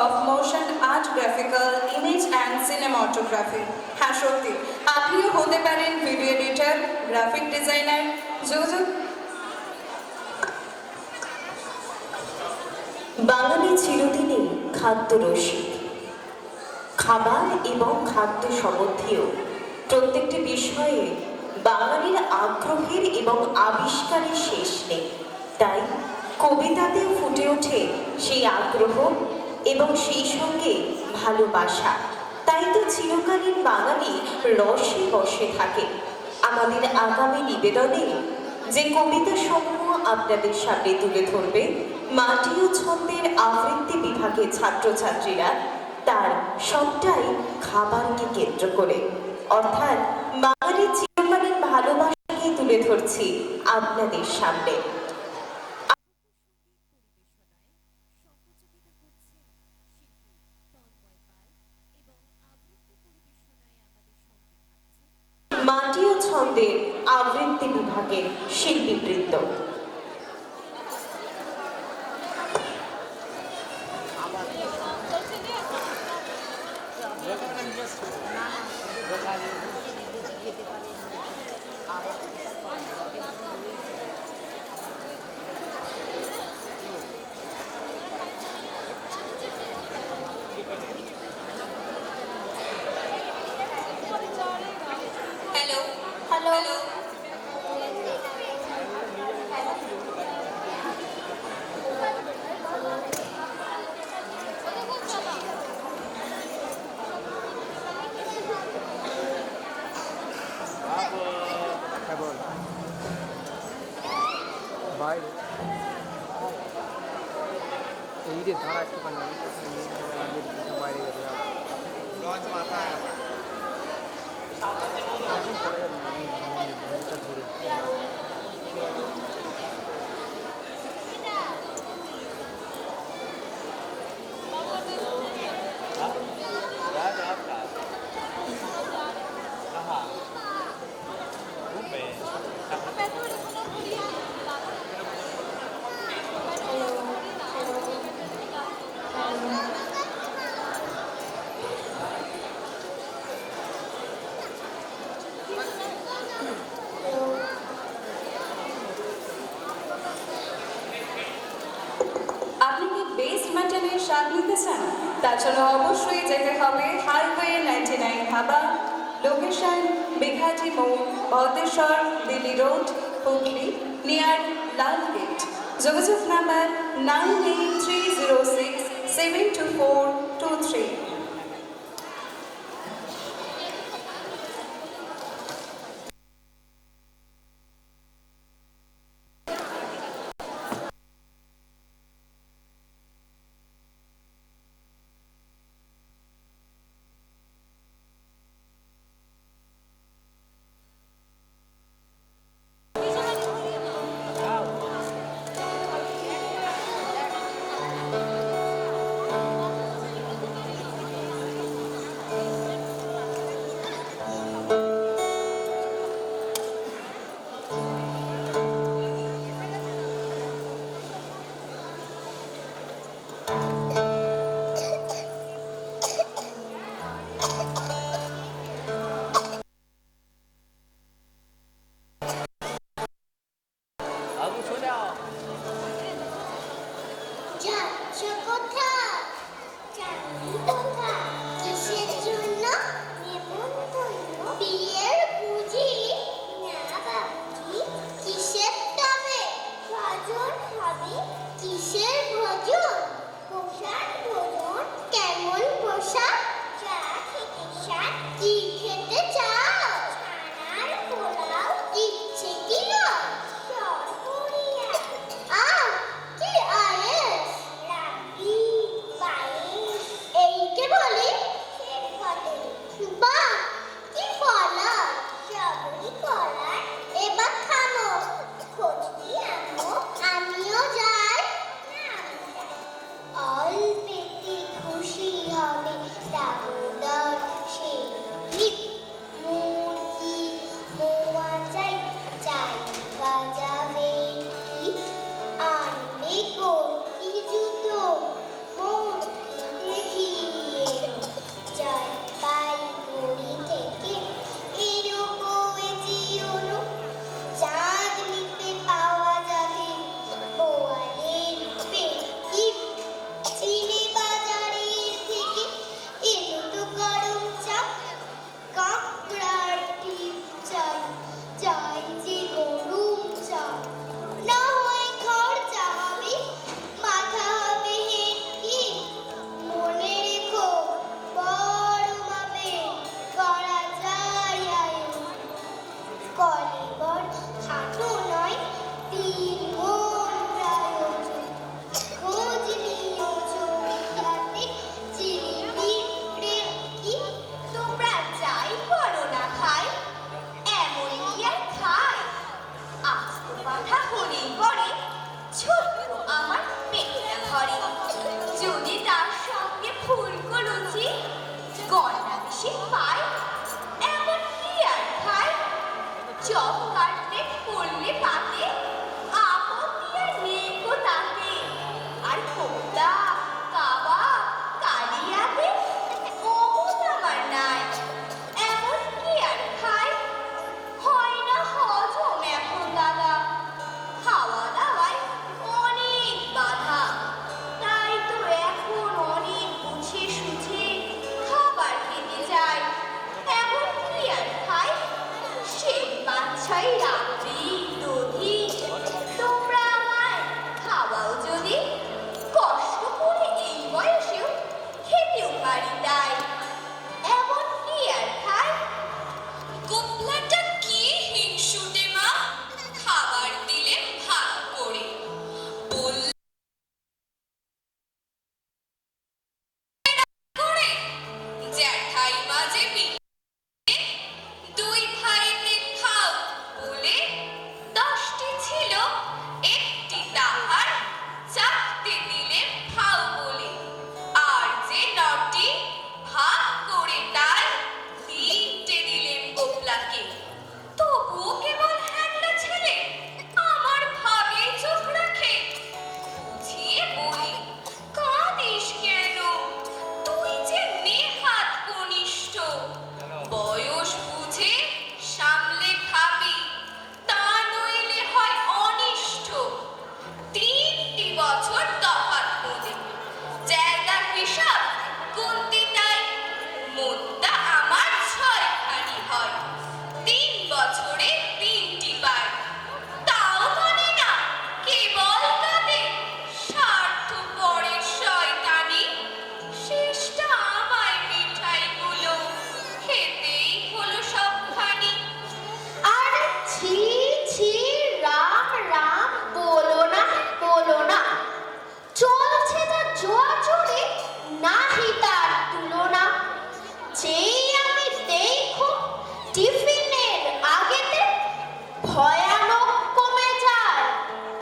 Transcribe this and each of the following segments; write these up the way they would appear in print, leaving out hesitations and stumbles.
of Motion Art, Graphical, Image and Cinematography. হ্যাঁ সত্যি, আপনিও হতে পারেন ভিডিও এডিটর, গ্রাফিক ডিজাইনার, যোগাযোগ। বাঙালি চিরদিনই খাদ্যরসিক। খাবার এবং খাদ্য সম্বন্ধীয় প্রত্যেকটি বিষয়ে বাঙালির আগ্রহের এবং আবিষ্কারের শেষ নেই। তাই কবিতাতেও ফুটে ওঠে সেই আগ্রহ এবং সেই সঙ্গে ভালোবাসা। তাই তো চিরকালীন বাঙালি রসে বসে থাকে। আমাদের আগামী নিবেদনে যে কবিতা সমূহ আপনাদের সামনে তুলে ধরবে মাটি ও ছন্দের আবৃত্তি বিভাগের ছাত্রছাত্রীরা, তার সবটাই খাবারকে কেন্দ্র করে, অর্থাৎ বাঙালির চিরকালীন ভালোবাসাকে তুলে ধরছি আপনাদের সামনে। মাটি ও ছন্দের আবৃত্তি বিভাগের শিল্পীবৃন্দ। হ্যালো। বাইরে এই রে দাঁড়া একটু বাইরে গেছে লঞ্চ মাথায় স্বাদ নিতে চান? তার জন্য অবশ্যই যেতে হবে হাইওয়ে 99 ধাবা, লোকেশন বিঘাটি মোড়, ভদ্রেশ্বর, দিল্লি রোড, হুগলি, নিয়ার লাল গেট। যোগাযোগ নাম্বার 9830672423। খুশি হবে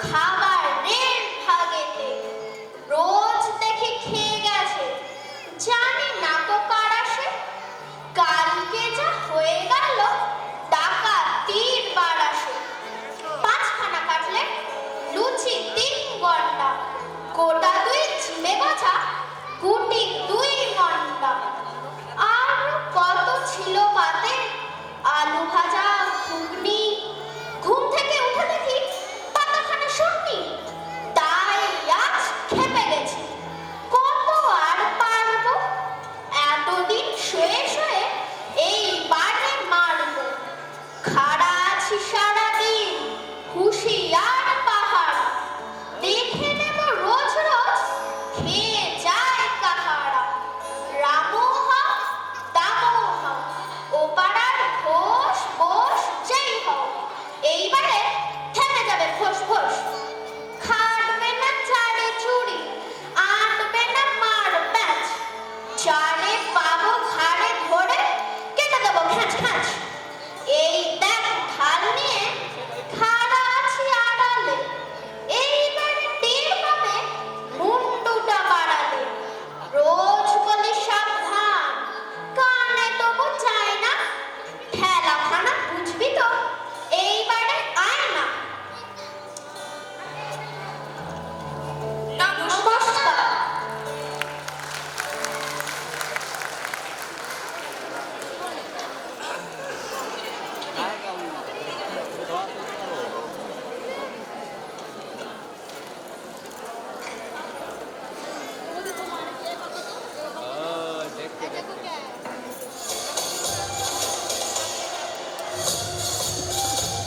খাবারের ভাগেতে রোজ দেখি খেয়ে গেছে, জানি না তো কার আসে। কালকে যা হয়ে গেল, ডাকাতির বার আসে। 5খানা কাটলেট, লুচি 3 ঘন্টা, গোটা 2 চিড়ে ভাজা, গুটি 2 ঘন্টা। আর কত ছিল পাতে, আলু ভাজা, ঘুগনি। ঘুম থেকে উঠে দেখি পাতাখানা শুটনি। তাই আজ খেপে গেছি, কত আর পারবো। এতদিন শুয়ে শুয়ে এইবারে মারবো। খাড়া আছি সারাদিন, হুঁশিয়ার পাহারা। দেখে নেব রোজ রোজ খেয়ে যায় কাহারা। রামোহা দামোহা ও পাড়ার ঘোষ বোস যেই হও, এইবারে থেমে যাবে ফোস ফোস। খাটবে না চারে চুড়ি, আনবে না মার প্যাঁচ। চারে পাবো ঘাড়ে ধরে, কেটে দেবো খ্যাঁচ খ্যাঁচ। এই দেখ ঢাল নিয়ে খাড়া আছি আড়ালে, এইবারে টের পাবে মুন্ডুটা বাড়ালে। রোজ বলি সাবধান, কানে তবু চায় না। ঠেলাখানা বুঝবি তো, এইবারে আয় না। নমস্কার।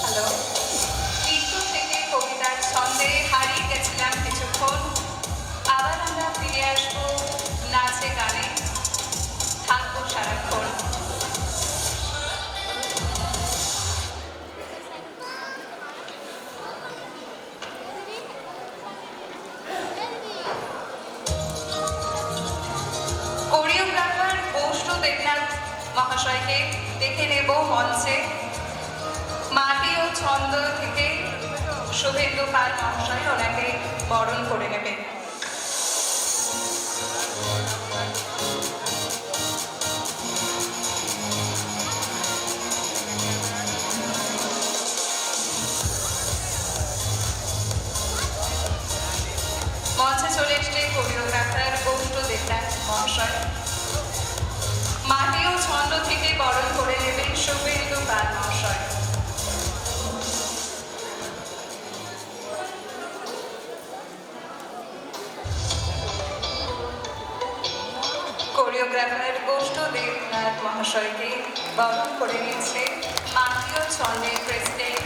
হ্যালো, মৃত্যু থেকে কবিতার ছন্দে হারিয়ে গেছিলাম কিছুক্ষণ। আবার আমরা ফিরে আসবো নাচে গানে, থাকবো সারাক্ষণ। কোরিওগ্রাফার বৈষ্ণব দেবনাথ মহাশয়কে দেখে নেব মঞ্চে। মাটি ও ছন্দ থেকে শুভেন্দু পাল মহাশয় ওনাকে বরণ করে নেবেন। মঞ্চে চলে এসছে কোরিওগ্রাফার বৈষ্ণব দেবনাথ মহাশয়। মাটি ও ছন্দ থেকে বরণ করে নেবেন শুভেন্দু পাল মহাশয়। কোরিওগ্রাফার বৈষ্ণব দেবনাথ মহাশয়কে বরণ করে নিচ্ছে মাটি ও ছন্দের প্রেসিডেন্ট